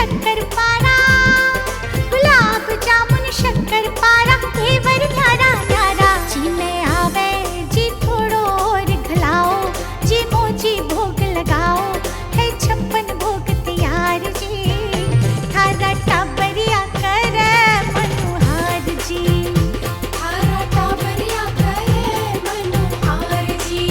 शक्कर पारा, गुलाब जामुन शक्कर पारा, घेवर न्यारा न्यारा। जी में आवे जी थोड़ो और घलाओ, जी मोजी भोग लगाओ, है 56 भोग तैयार जी, थारा टाबरिया करे मनोहार जी, थारा टाबरिया करे मनोहार जी।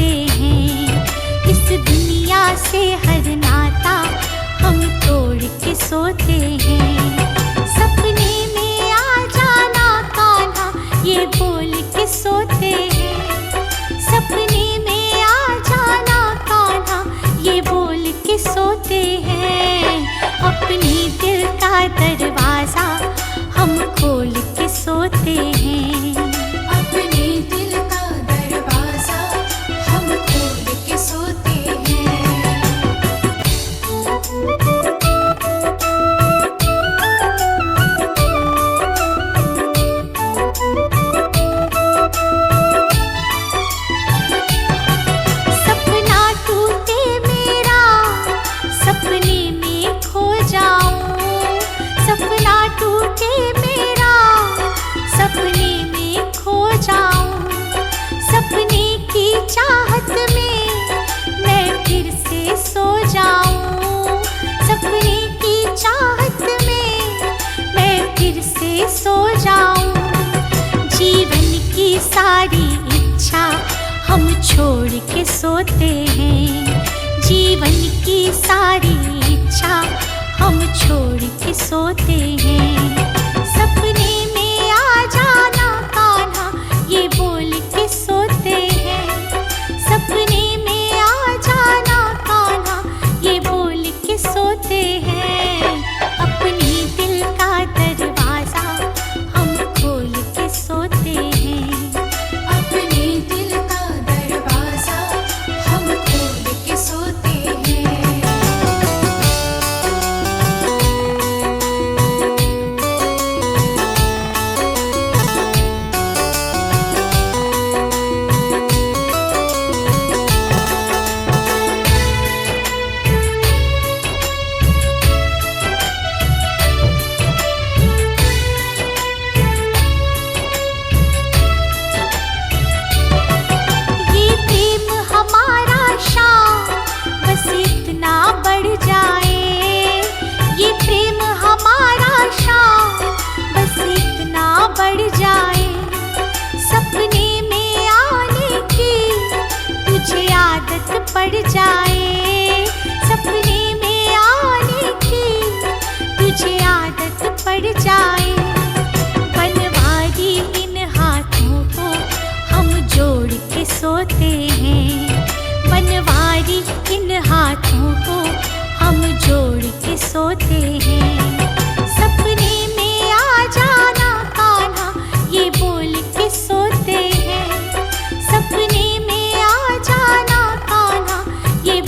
सोते हैं। इस दुनिया से हर नाता हम तोड़ के सोते हैं। सपने में आ जाना कान्हा ये बोल के सोते हैं। सपने में आ जाना कान्हा ये बोल के सोते हैं। अपने दिल का दरवाजा हम खोल के सोते हैं। अपने दिल का दरवाजा हम खोल के सोते हैं। सपना टूटे मेरा सपने में खो जाऊं। सपना टूटे मेरा सपने में खो जाऊं। सपने की चाहत में मैं फिर से सो जाऊं। सपने की चाहत में मैं फिर से सो जाऊं। जीवन की सारी इच्छा हम छोड़ के सोते हैं। जीवन की सारी इच्छा हम छोड़ के सोते हैं। सपने में आ जाना कान्हा ये बोल के सोते हैं। सपने में आ जाना कान्हा ये बोल के सोते हैं। अपने दिल का दरवाजा हम खोल के सोते हैं। अपने दिल का दरवाजा हम खोल के सोते हैं। ये प्रेम हमारा शाम बस इतना बढ़ जाए। ये प्रेम हमारा शाम बस इतना बढ़ जाए। सपने में आने की तुझे आदत पड़ जाए। सपने में आने की तुझे आदत पड़ जाए। बनवारी इन हाथों को हम जोड़ के सोते हैं। बनवारी इन हाथों को हम जोड़ के सोते हैं। सपने में आ जाना कान्हा ये बोल के सोते हैं। सपने में आ जाना कान्हा ये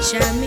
श्याम